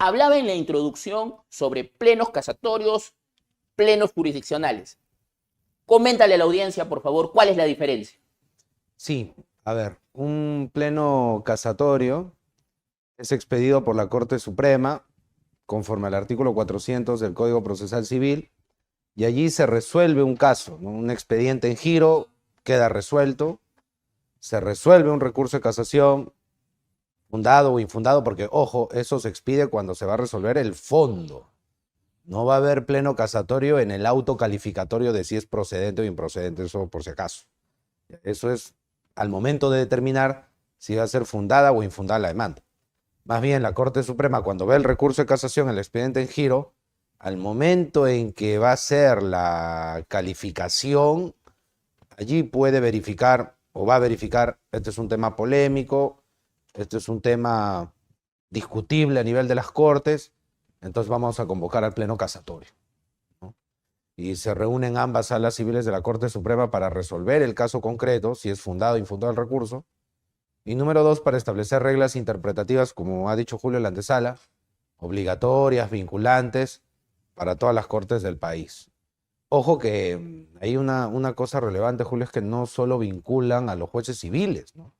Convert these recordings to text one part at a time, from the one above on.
Hablaba en la introducción sobre plenos casatorios, plenos jurisdiccionales. Coméntale a la audiencia, por favor, cuál es la diferencia. Sí, a ver, un pleno casatorio es expedido por la Corte Suprema conforme al artículo 400 del Código Procesal Civil y allí se resuelve un caso, ¿no? Un expediente en giro queda resuelto, se resuelve un recurso de casación fundado o infundado, porque ojo, eso se expide cuando se va a resolver el fondo. No va a haber pleno casatorio en el auto calificatorio de si es procedente o improcedente, eso por si acaso. Eso es al momento de determinar si va a ser fundada o infundada la demanda. Más bien, la Corte Suprema, cuando ve el recurso de casación, el expediente en giro, al momento en que va a ser la calificación, allí puede verificar o va a verificar, este es un tema polémico, este es un tema discutible a nivel de las Cortes, entonces vamos a convocar al pleno casatorio, ¿no? Y se reúnen ambas salas civiles de la Corte Suprema para resolver el caso concreto, si es fundado o infundado el recurso. Y número dos, para establecer reglas interpretativas, como ha dicho Julio en la antesala, obligatorias, vinculantes, para todas las cortes del país. Ojo que hay una cosa relevante, Julio, es que no solo vinculan a los jueces civiles, ¿no?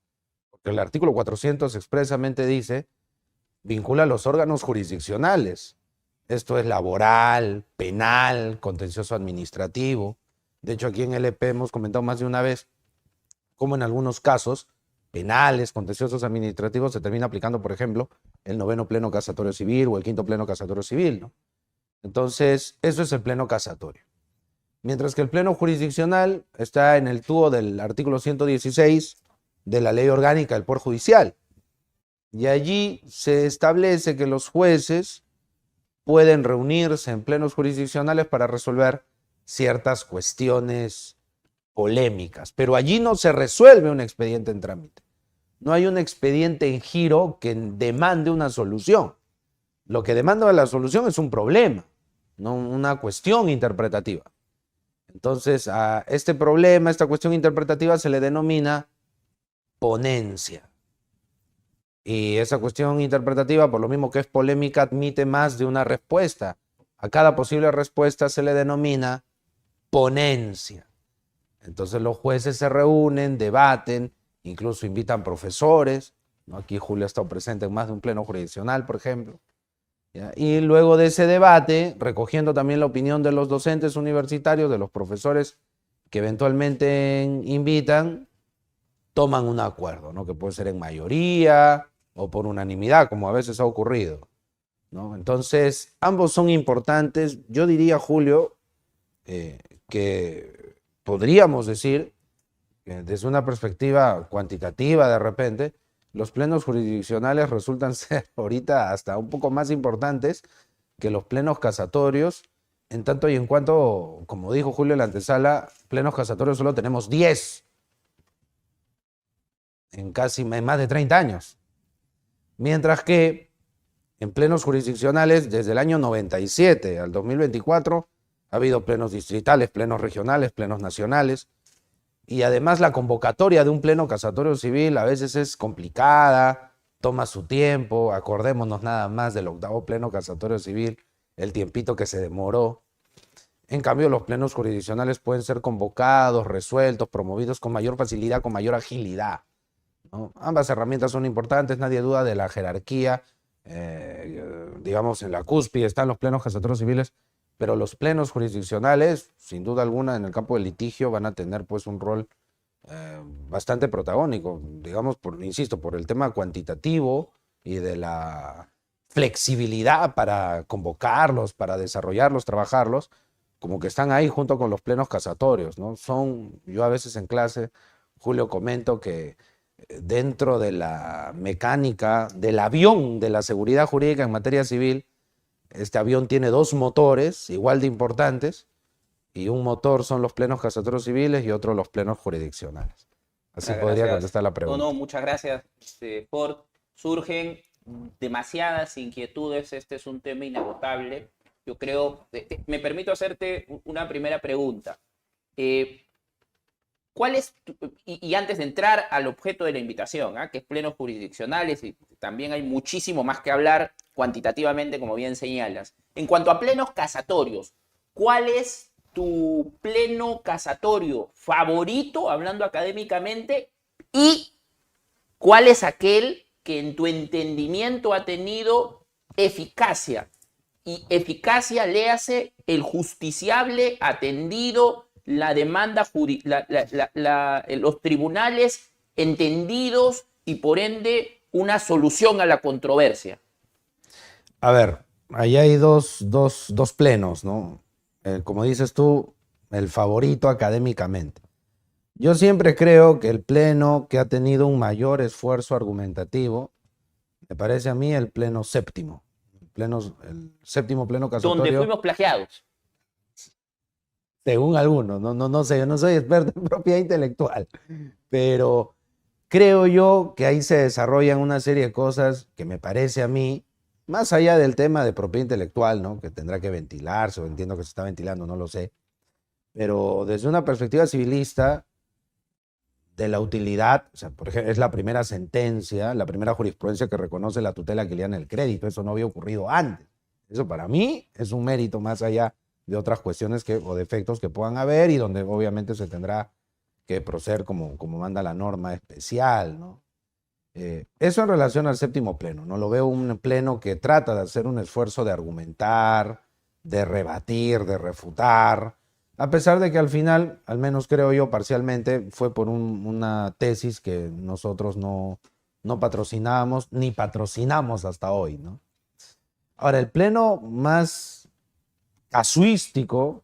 Porque el artículo 400 expresamente dice, vincula a los órganos jurisdiccionales. Esto es laboral, penal, contencioso administrativo. De hecho, aquí en LP hemos comentado más de una vez cómo en algunos casos penales, contenciosos administrativos, se termina aplicando, por ejemplo, el noveno pleno casatorio civil o el quinto pleno casatorio civil, ¿no? Entonces, eso es el pleno casatorio. Mientras que el pleno jurisdiccional está en el tubo del artículo 116 de la Ley Orgánica del Poder Judicial. Y allí se establece que los jueces pueden reunirse en plenos jurisdiccionales para resolver ciertas cuestiones polémicas, pero allí no se resuelve un expediente en trámite. No hay un expediente en giro que demande una solución. Lo que demanda la solución es un problema, no una cuestión interpretativa. Entonces, a este problema, esta cuestión interpretativa se le denomina ponencia. Y esa cuestión interpretativa, por lo mismo que es polémica, admite más de una respuesta. A cada posible respuesta se le denomina ponencia. Entonces los jueces se reúnen, debaten, incluso invitan profesores, ¿no? Aquí Julio ha estado presente en más de un pleno jurisdiccional, por ejemplo. ¿Ya? Y luego de ese debate, recogiendo también la opinión de los docentes universitarios, de los profesores que eventualmente invitan, toman un acuerdo, ¿no? Que puede ser en mayoría o por unanimidad, como a veces ha ocurrido, ¿no? Entonces, ambos son importantes. Yo diría, Julio, que podríamos decir, que desde una perspectiva cuantitativa de repente, los plenos jurisdiccionales resultan ser ahorita hasta un poco más importantes que los plenos casatorios, en tanto y en cuanto, como dijo Julio en la antesala, plenos casatorios solo tenemos 10 en más de 30 años. Mientras que en plenos jurisdiccionales, desde el año 97 al 2024, ha habido plenos distritales, plenos regionales, plenos nacionales. Y además la convocatoria de un pleno casatorio civil a veces es complicada, toma su tiempo. Acordémonos nada más del octavo pleno casatorio civil, el tiempito que se demoró. En cambio, los plenos jurisdiccionales pueden ser convocados, resueltos, promovidos con mayor facilidad, con mayor agilidad, ¿no? Ambas herramientas son importantes, nadie duda de la jerarquía. Digamos, en la cúspide están los plenos casatorios civiles, pero los plenos jurisdiccionales, sin duda alguna, en el campo del litigio van a tener pues un rol bastante protagónico, digamos, insisto, por el tema cuantitativo y de la flexibilidad para convocarlos, para desarrollarlos, trabajarlos, como que están ahí junto con los plenos casatorios, ¿no? Yo a veces en clase, Julio, comento que dentro de la mecánica del avión de la seguridad jurídica en materia civil, este avión tiene dos motores igual de importantes, y un motor son los plenos casatorios civiles y otro los plenos jurisdiccionales. Así podría contestar la pregunta. No, muchas gracias, Ford. Surgen demasiadas inquietudes, este es un tema inagotable. Yo creo, me permito hacerte una primera pregunta. ¿Cuál es, y antes de entrar al objeto de la invitación, que es plenos jurisdiccionales, y también hay muchísimo más que hablar, cuantitativamente, como bien señalas. En cuanto a plenos casatorios, ¿cuál es tu pleno casatorio favorito, hablando académicamente, y cuál es aquel que en tu entendimiento ha tenido eficacia? Y eficacia, léase, el justiciable atendido, la demanda, los tribunales entendidos y por ende una solución a la controversia. A ver, ahí hay dos plenos, ¿no? Como dices tú, el favorito académicamente. Yo siempre creo que el pleno que ha tenido un mayor esfuerzo argumentativo, me parece a mí el pleno séptimo, el séptimo pleno Donde casatorio, fuimos plagiados. según algunos, no sé, yo no soy experto en propiedad intelectual, pero creo yo que ahí se desarrollan una serie de cosas que me parece a mí, más allá del tema de propiedad intelectual, ¿no? Que tendrá que ventilarse, o entiendo que se está ventilando, no lo sé, pero desde una perspectiva civilista, de la utilidad, o sea, por ejemplo, es la primera sentencia, la primera jurisprudencia que reconoce la tutela que le dan el crédito. Eso no había ocurrido antes. Eso para mí es un mérito más allá de otras cuestiones o defectos que puedan haber y donde obviamente se tendrá que proceder como manda la norma especial, ¿no? Eso en relación al séptimo pleno, ¿no? Lo veo un pleno que trata de hacer un esfuerzo de argumentar, de rebatir, de refutar, a pesar de que al final, al menos creo yo parcialmente, fue por una tesis que nosotros no patrocinamos ni patrocinamos hasta hoy, ¿no? Ahora, el pleno más casuístico,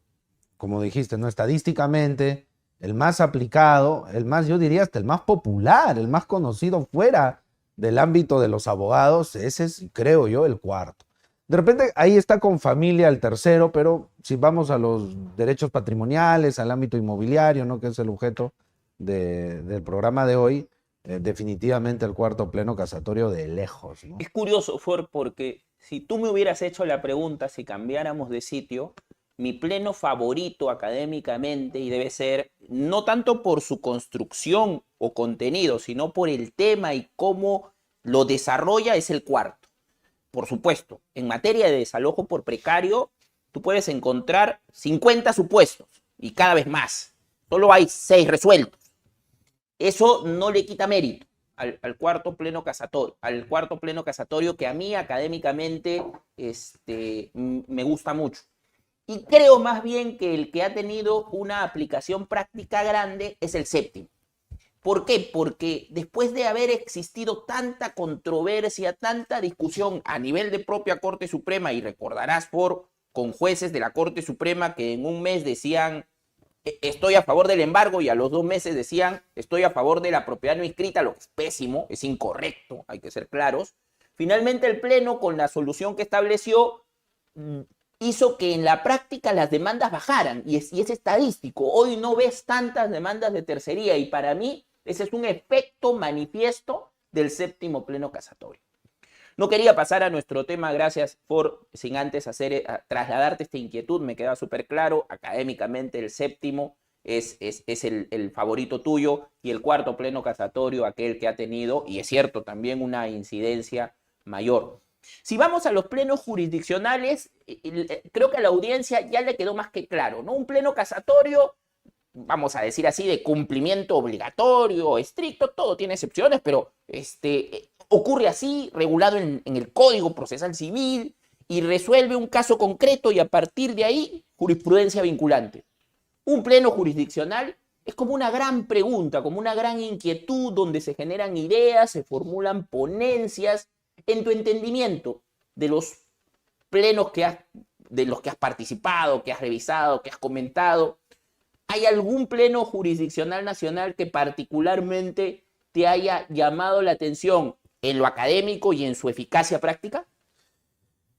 como dijiste, ¿no? Estadísticamente, el más aplicado, el más, yo diría hasta el más popular, el más conocido fuera del ámbito de los abogados, ese es, creo yo, el cuarto. De repente ahí está con familia el tercero, pero si vamos a los derechos patrimoniales, al ámbito inmobiliario, ¿no? Que es el objeto del programa de hoy, definitivamente el cuarto pleno casatorio de lejos, ¿no? Es curioso, Ford, porque si tú me hubieras hecho la pregunta si cambiáramos de sitio, mi pleno favorito académicamente, y debe ser no tanto por su construcción o contenido, sino por el tema y cómo lo desarrolla, es el cuarto. Por supuesto, en materia de desalojo por precario, tú puedes encontrar 50 supuestos y cada vez más. Solo hay 6 resueltos. Eso no le quita mérito al cuarto pleno casatorio, que a mí académicamente me gusta mucho. Y creo más bien que el que ha tenido una aplicación práctica grande es el séptimo. ¿Por qué? Porque después de haber existido tanta controversia, tanta discusión a nivel de propia Corte Suprema, y recordarás con jueces de la Corte Suprema que en un mes decían estoy a favor del embargo y a los 2 meses decían estoy a favor de la propiedad no inscrita, lo que es pésimo, es incorrecto, hay que ser claros. Finalmente el Pleno, con la solución que estableció, hizo que en la práctica las demandas bajaran, y es estadístico. Hoy no ves tantas demandas de tercería, y para mí ese es un efecto manifiesto del séptimo pleno casatorio. No quería pasar a nuestro tema, gracias por, sin antes trasladarte esta inquietud, me queda súper claro, académicamente el séptimo es el favorito tuyo, y el cuarto pleno casatorio aquel que ha tenido, y es cierto, también una incidencia mayor. Si vamos a los plenos jurisdiccionales, creo que a la audiencia ya le quedó más que claro, ¿no? Un pleno casatorio, vamos a decir así, de cumplimiento obligatorio, estricto, todo tiene excepciones, pero ocurre así, regulado en el Código Procesal Civil, y resuelve un caso concreto y a partir de ahí, jurisprudencia vinculante. Un pleno jurisdiccional es como una gran pregunta, como una gran inquietud donde se generan ideas, se formulan ponencias. En tu entendimiento de los plenos de los que has participado, que has revisado, que has comentado, ¿hay algún pleno jurisdiccional nacional que particularmente te haya llamado la atención en lo académico y en su eficacia práctica?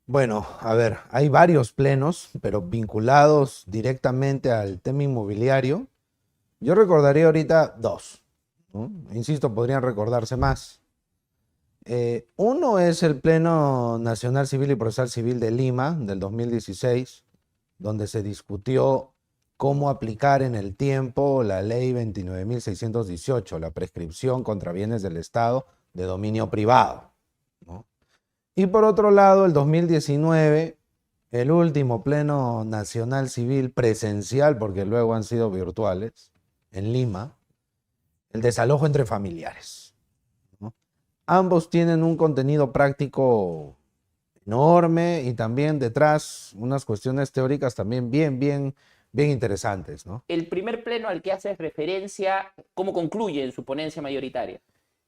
Bueno, a ver, hay varios plenos, pero vinculados directamente al tema inmobiliario. Yo recordaría ahorita 2, ¿no? Insisto, podrían recordarse más. Uno es el Pleno Nacional Civil y Procesal Civil de Lima del 2016, donde se discutió cómo aplicar en el tiempo la ley 29.618, la prescripción contra bienes del Estado de dominio privado, ¿no? Y por otro lado, el 2019, el último Pleno Nacional Civil presencial, porque luego han sido virtuales, en Lima, el desalojo entre familiares, ¿no? Ambos tienen un contenido práctico enorme y también detrás unas cuestiones teóricas también bien interesantes, ¿no? El primer pleno al que haces referencia, ¿cómo concluye en su ponencia mayoritaria?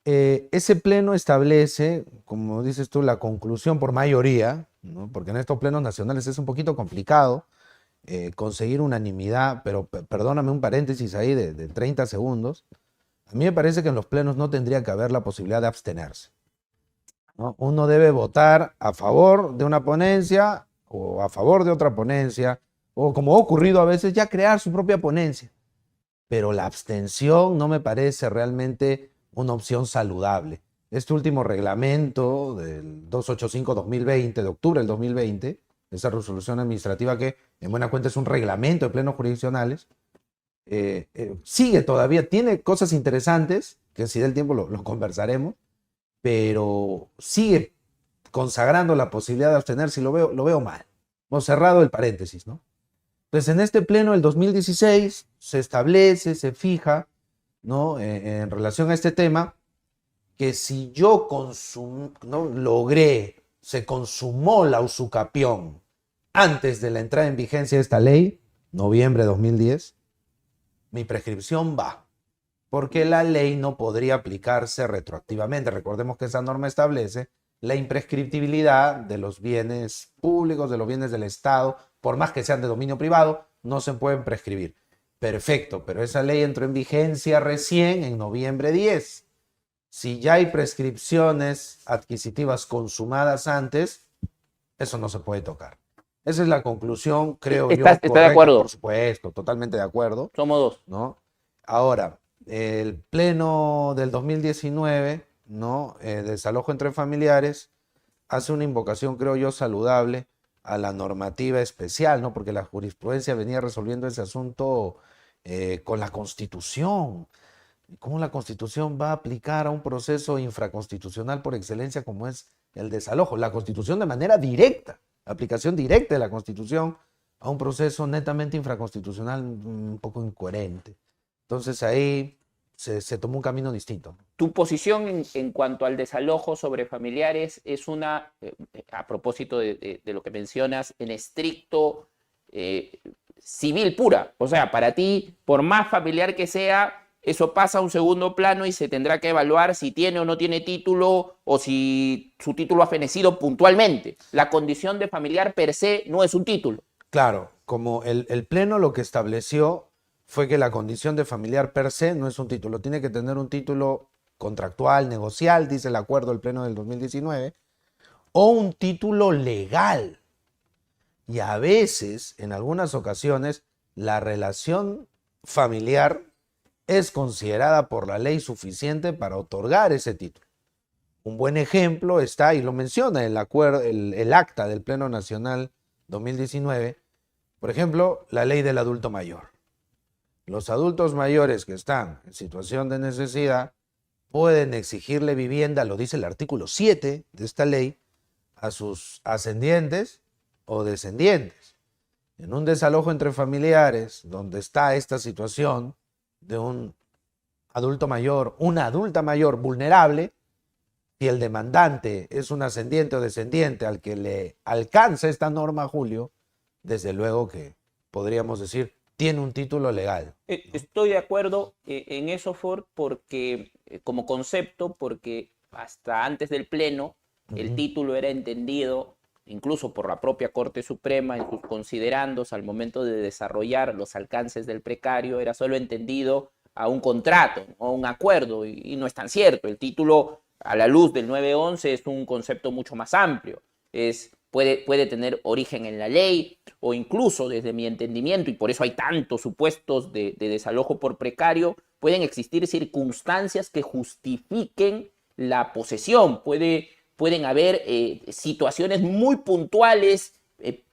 Ese pleno establece, como dices tú, la conclusión por mayoría, ¿no? Porque en estos plenos nacionales es un poquito complicado conseguir unanimidad, pero perdóname un paréntesis ahí de 30 segundos. A mí me parece que en los plenos no tendría que haber la posibilidad de abstenerse, ¿no? Uno debe votar a favor de una ponencia o a favor de otra ponencia, o como ha ocurrido a veces, ya crear su propia ponencia. Pero la abstención no me parece realmente una opción saludable. Este último reglamento del 285-2020, de octubre del 2020, esa resolución administrativa que en buena cuenta es un reglamento de plenos jurisdiccionales, sigue todavía, tiene cosas interesantes, que si del tiempo lo conversaremos, pero sigue consagrando la posibilidad de abstenerse y lo veo mal. Hemos cerrado el paréntesis, ¿no? Entonces, en este pleno del 2016 se establece, se fija, ¿no? En relación a este tema, que si yo ¿no? logré, se consumó la usucapión antes de la entrada en vigencia de esta ley, noviembre de 2010, mi prescripción va, porque la ley no podría aplicarse retroactivamente. Recordemos que esa norma establece la imprescriptibilidad de los bienes públicos, de los bienes del Estado, por más que sean de dominio privado, no se pueden prescribir. Perfecto, pero esa ley entró en vigencia recién en noviembre 10. Si ya hay prescripciones adquisitivas consumadas antes, eso no se puede tocar. Esa es la conclusión, creo yo. ¿Está de acuerdo? Por supuesto, totalmente de acuerdo. Somos dos. ¿No? Ahora, el pleno del 2019, ¿no? Desalojo entre familiares, hace una invocación, creo yo, saludable a la normativa especial, ¿no? Porque la jurisprudencia venía resolviendo ese asunto con la Constitución. ¿Cómo la Constitución va a aplicar a un proceso infraconstitucional por excelencia como es el desalojo? La Constitución de manera directa, aplicación directa de la Constitución a un proceso netamente infraconstitucional un poco incoherente. Entonces ahí se tomó un camino distinto. Tu posición en cuanto al desalojo sobre familiares es una, a propósito de lo que mencionas, en estricto civil pura. O sea, para ti, por más familiar que sea, eso pasa a un segundo plano y se tendrá que evaluar si tiene o no tiene título o si su título ha fenecido puntualmente. La condición de familiar per se no es un título. Claro, como el Pleno lo que estableció fue que la condición de familiar per se no es un título, tiene que tener un título contractual, negocial, dice el acuerdo del Pleno del 2019, o un título legal. Y a veces, en algunas ocasiones, la relación familiar es considerada por la ley suficiente para otorgar ese título. Un buen ejemplo está, y lo menciona el acta del Pleno Nacional 2019, por ejemplo, la ley del adulto mayor. Los adultos mayores que están en situación de necesidad pueden exigirle vivienda, lo dice el artículo 7 de esta ley, a sus ascendientes o descendientes. En un desalojo entre familiares, donde está esta situación de un adulto mayor, una adulta mayor vulnerable, si el demandante es un ascendiente o descendiente al que le alcanza esta norma, Julio, desde luego que podríamos decir tiene un título legal. Estoy de acuerdo en eso, Ford, porque como concepto, porque hasta antes del Pleno el título era entendido incluso por la propia Corte Suprema en sus considerandos al momento de desarrollar los alcances del precario, era solo entendido a un contrato o a un acuerdo, y no es tan cierto. El título, a la luz del 911, es un concepto mucho más amplio. Puede tener origen en la ley o incluso, desde mi entendimiento, y por eso hay tantos supuestos de desalojo por precario, pueden existir circunstancias que justifiquen la posesión. Pueden haber situaciones muy puntuales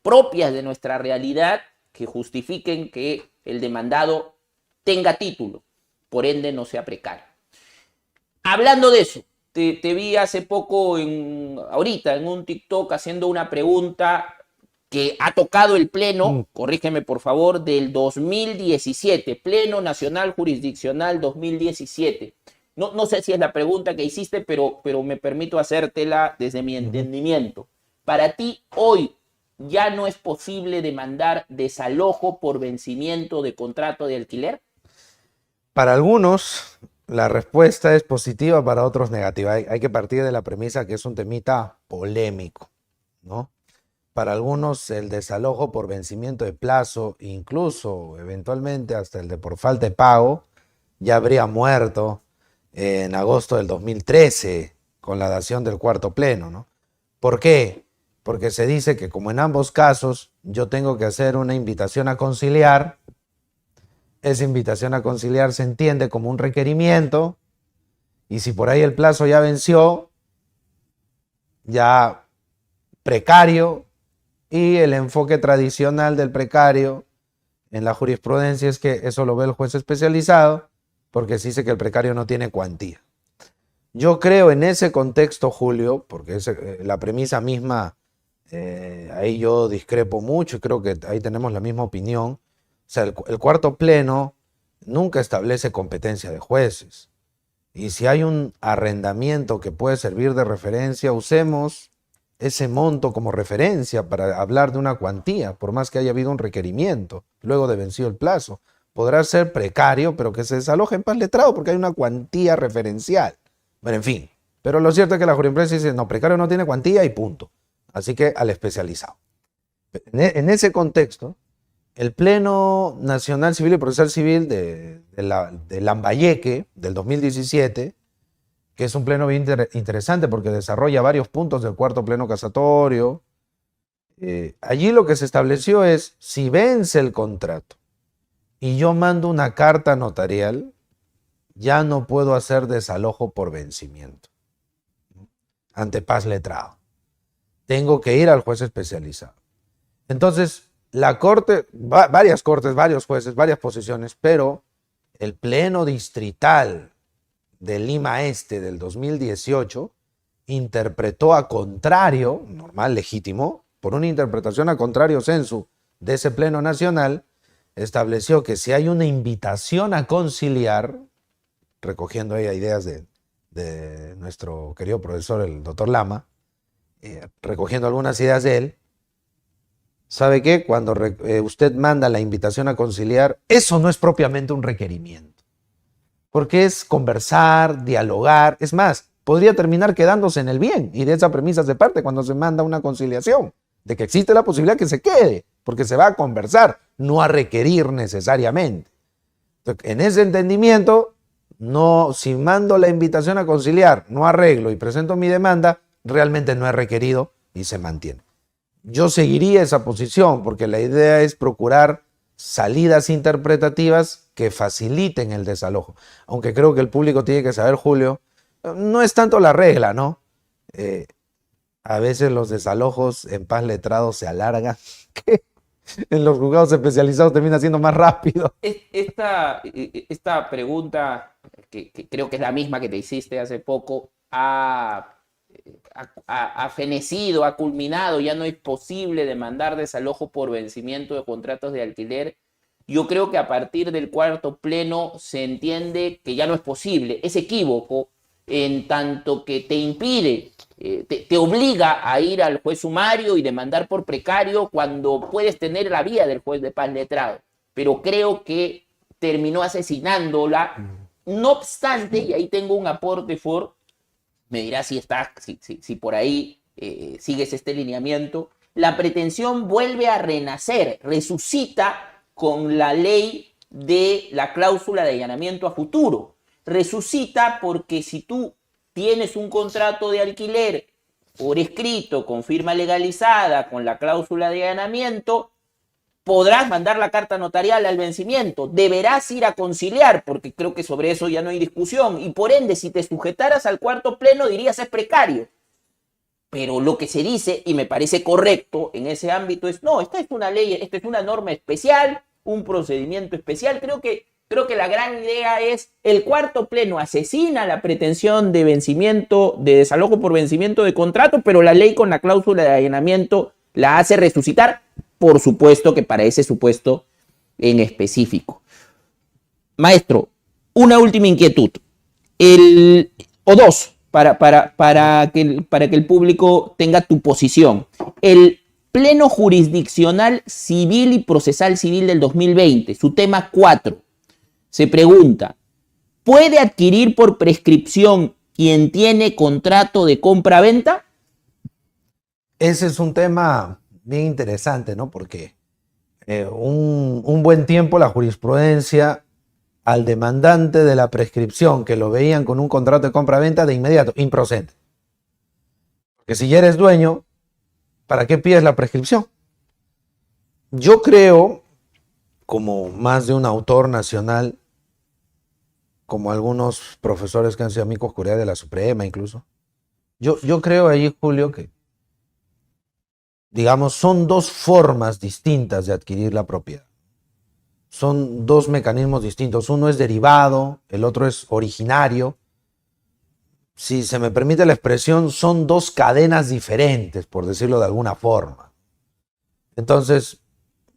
propias de nuestra realidad que justifiquen que el demandado tenga título, por ende no sea precario. Hablando de eso, te vi hace poco, ahorita, en un TikTok haciendo una pregunta que ha tocado el Pleno, corrígeme por favor, del 2017, Pleno Nacional Jurisdiccional 2017. No sé si es la pregunta que hiciste, pero me permito hacértela desde mi entendimiento. Para ti, hoy ya no es posible demandar desalojo por vencimiento de contrato de alquiler. Para algunos, la respuesta es positiva, para otros negativa. Hay que partir de la premisa que es un temita polémico, ¿no? Para algunos, el desalojo por vencimiento de plazo, incluso eventualmente hasta el de por falta de pago, ya habría muerto en agosto del 2013 con la dación del cuarto pleno, ¿no? ¿Por qué? Porque se dice que como en ambos casos yo tengo que hacer una invitación a conciliar, esa invitación a conciliar se entiende como un requerimiento, y si por ahí el plazo ya venció, ya precario, y el enfoque tradicional del precario en la jurisprudencia es que eso lo ve el juez especializado, porque se dice que el precario no tiene cuantía. Yo creo en ese contexto, Julio, porque es la premisa misma, ahí yo discrepo mucho y creo que ahí tenemos la misma opinión. O sea, el cuarto pleno nunca establece competencia de jueces. Y si hay un arrendamiento que puede servir de referencia, usemos ese monto como referencia para hablar de una cuantía, por más que haya habido un requerimiento luego de vencido el plazo. Podrá ser precario, pero que se desaloje en paz letrado porque hay una cuantía referencial. Bueno, en fin. Pero lo cierto es que la jurisprudencia dice, no, precario no tiene cuantía y punto. Así que al especializado. En ese contexto, el Pleno Nacional Civil y Procesal Civil de Lambayeque del 2017, que es un pleno bien interesante porque desarrolla varios puntos del cuarto pleno casatorio, allí lo que se estableció es, si vence el contrato y yo mando una carta notarial, ya no puedo hacer desalojo por vencimiento ante paz letrado. Tengo que ir al juez especializado. Entonces, la corte, varias cortes, varios jueces, varias posiciones, pero el pleno distrital de Lima Este del 2018 interpretó a contrario, normal, legítimo, por una interpretación a contrario sensu de ese pleno nacional, estableció que si hay una invitación a conciliar, recogiendo ahí ideas de nuestro querido profesor, el doctor Lama, recogiendo algunas ideas de él, ¿sabe qué? Cuando usted manda la invitación a conciliar, eso no es propiamente un requerimiento, porque es conversar, dialogar, es más, podría terminar quedándose en el bien, y de esa premisa se parte cuando se manda una conciliación, de que existe la posibilidad que se quede, porque se va a conversar, no a requerir necesariamente. Entonces, en ese entendimiento, no, si mando la invitación a conciliar, no arreglo y presento mi demanda, realmente no es requerido y se mantiene. Yo seguiría esa posición porque la idea es procurar salidas interpretativas que faciliten el desalojo. Aunque creo que el público tiene que saber, Julio, no es tanto la regla, ¿no? A veces los desalojos en paz letrado se alargan, que en los juzgados especializados termina siendo más rápido. Esta pregunta, que creo que es la misma que te hiciste hace poco, ha fenecido, ha culminado, ya no es posible demandar desalojo por vencimiento de contratos de alquiler. Yo creo que a partir del cuarto pleno se entiende que ya no es posible. Es equívoco en tanto que te impide, te obliga a ir al juez sumario y demandar por precario cuando puedes tener la vía del juez de paz letrado. Pero creo que terminó asesinándola. No obstante, y ahí tengo un aporte, Ford, me dirás si por ahí sigues este lineamiento, la pretensión vuelve a renacer, resucita con la ley de la cláusula de allanamiento a futuro. Resucita porque si tú tienes un contrato de alquiler por escrito, con firma legalizada, con la cláusula de allanamiento, podrás mandar la carta notarial al vencimiento, deberás ir a conciliar, porque creo que sobre eso ya no hay discusión, y por ende, si te sujetaras al cuarto pleno, dirías es precario. Pero lo que se dice, y me parece correcto en ese ámbito, es no, esta es una ley, esta es una norma especial, un procedimiento especial. Creo que Creo que la gran idea es el cuarto pleno asesina la pretensión de vencimiento, de desalojo por vencimiento de contrato, pero la ley con la cláusula de allanamiento la hace resucitar, por supuesto que para ese supuesto en específico. Maestro, una última inquietud, o dos, para que el público tenga tu posición. El Pleno Jurisdiccional Civil y Procesal Civil del 2020, su tema 4, se pregunta, ¿puede adquirir por prescripción quien tiene contrato de compra-venta? Ese es un tema bien interesante, ¿no? Porque un buen tiempo la jurisprudencia al demandante de la prescripción, que lo veían con un contrato de compra-venta, de inmediato, improcedente. Porque si ya eres dueño, ¿para qué pides la prescripción? Yo creo, como más de un autor nacional, como algunos profesores que han sido amigos curiae de la Suprema incluso, yo creo ahí, Julio, que digamos, son dos formas distintas de adquirir la propiedad. Son dos mecanismos distintos. Uno es derivado, el otro es originario. Si se me permite la expresión, son dos cadenas diferentes, por decirlo de alguna forma. Entonces,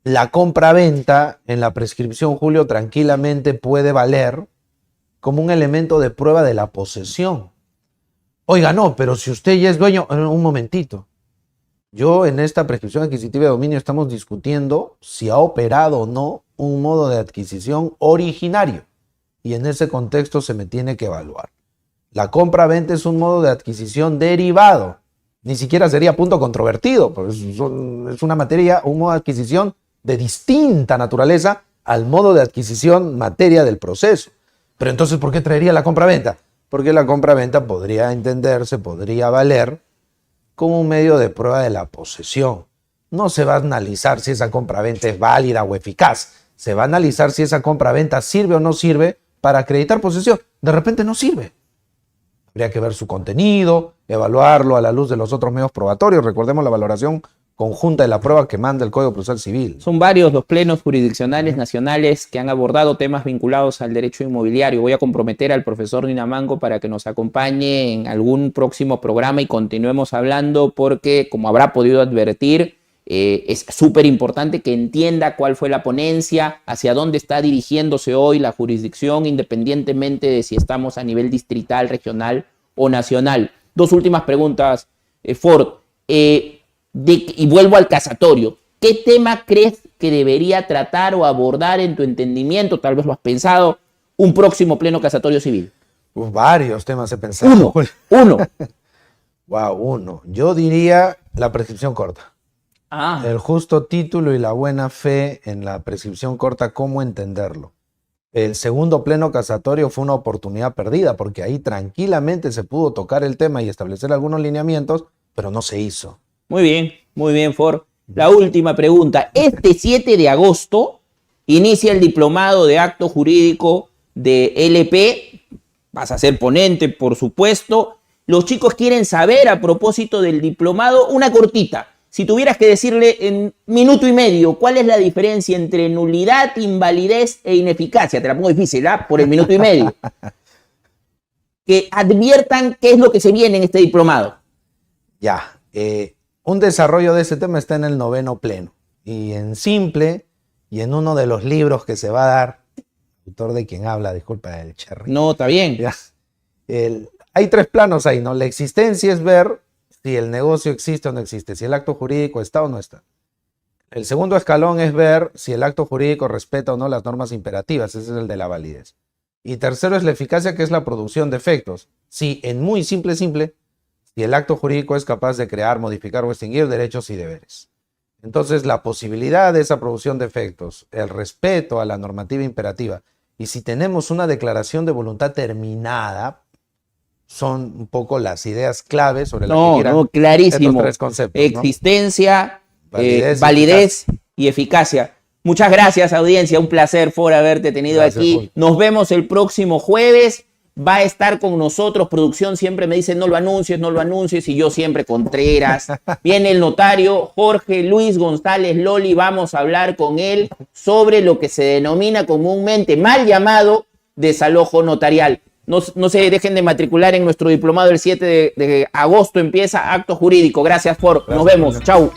la compra-venta en la prescripción, Julio, tranquilamente puede valer como un elemento de prueba de la posesión. Oiga, no, pero si usted ya es dueño, un momentito. Yo en esta prescripción adquisitiva de dominio estamos discutiendo si ha operado o no un modo de adquisición originario. Y en ese contexto se me tiene que evaluar. La compra-venta es un modo de adquisición derivado. Ni siquiera sería punto controvertido, porque es una materia, un modo de adquisición de distinta naturaleza al modo de adquisición materia del proceso. Pero entonces, ¿por qué traería la compra-venta? Porque la compra-venta podría entenderse, podría valer como un medio de prueba de la posesión. No se va a analizar si esa compra-venta es válida o eficaz. Se va a analizar si esa compra-venta sirve o no sirve para acreditar posesión. De repente no sirve. Habría que ver su contenido, evaluarlo a la luz de los otros medios probatorios. Recordemos la valoración conjunta de la prueba que manda el Código Procesal Civil. Son varios los plenos jurisdiccionales nacionales que han abordado temas vinculados al derecho inmobiliario. Voy a comprometer al profesor Dinamango para que nos acompañe en algún próximo programa y continuemos hablando porque, como habrá podido advertir, es súper importante que entienda cuál fue la ponencia, hacia dónde está dirigiéndose hoy la jurisdicción, independientemente de si estamos a nivel distrital, regional o nacional. Dos últimas preguntas, Ford. Y vuelvo al casatorio. ¿Qué tema crees que debería tratar o abordar en tu entendimiento, tal vez lo has pensado, un próximo pleno casatorio civil? Varios temas he pensado. Uno. Wow, uno. Yo diría la prescripción corta. El justo título y la buena fe en la prescripción corta, ¿cómo entenderlo? El segundo pleno casatorio fue una oportunidad perdida porque ahí tranquilamente se pudo tocar el tema y establecer algunos lineamientos, pero no se hizo. Muy bien, Ford. La última pregunta. Este 7 de agosto inicia el diplomado de acto jurídico de LP. Vas a ser ponente, por supuesto. Los chicos quieren saber, a propósito del diplomado, una cortita. Si tuvieras que decirle en minuto y medio, ¿cuál es la diferencia entre nulidad, invalidez e ineficacia? Te la pongo difícil, ¿ah? Por el minuto y medio. Que adviertan qué es lo que se viene en este diplomado. Ya. Un desarrollo de ese tema está en el 9º pleno. Y en simple, y en uno de los libros que se va a dar, autor de quien habla, disculpa, el Cherry. No, está bien. Ya, hay 3 planos ahí, ¿no? La existencia es ver si el negocio existe o no existe, si el acto jurídico está o no está. El segundo escalón es ver si el acto jurídico respeta o no las normas imperativas, ese es el de la validez. Y tercero es la eficacia, que es la producción de efectos. Si en muy simple, si el acto jurídico es capaz de crear, modificar o extinguir derechos y deberes. Entonces, la posibilidad de esa producción de efectos, el respeto a la normativa imperativa, y si tenemos una declaración de voluntad terminada, son un poco las ideas claves sobre las que giran clarísimo. estos 3 conceptos. Existencia, validez y eficacia. Muchas gracias, audiencia. Un placer, Ford, haberte tenido aquí. Nos vemos el próximo jueves. va a estar con nosotros. Producción siempre me dice no lo anuncies, y yo siempre Contreras. Viene el notario Jorge Luis González Loli, vamos a hablar con él sobre lo que se denomina comúnmente, mal llamado, desalojo notarial. No se dejen de matricular en nuestro diplomado el 7 de agosto, empieza acto jurídico. Gracias, nos vemos, chau.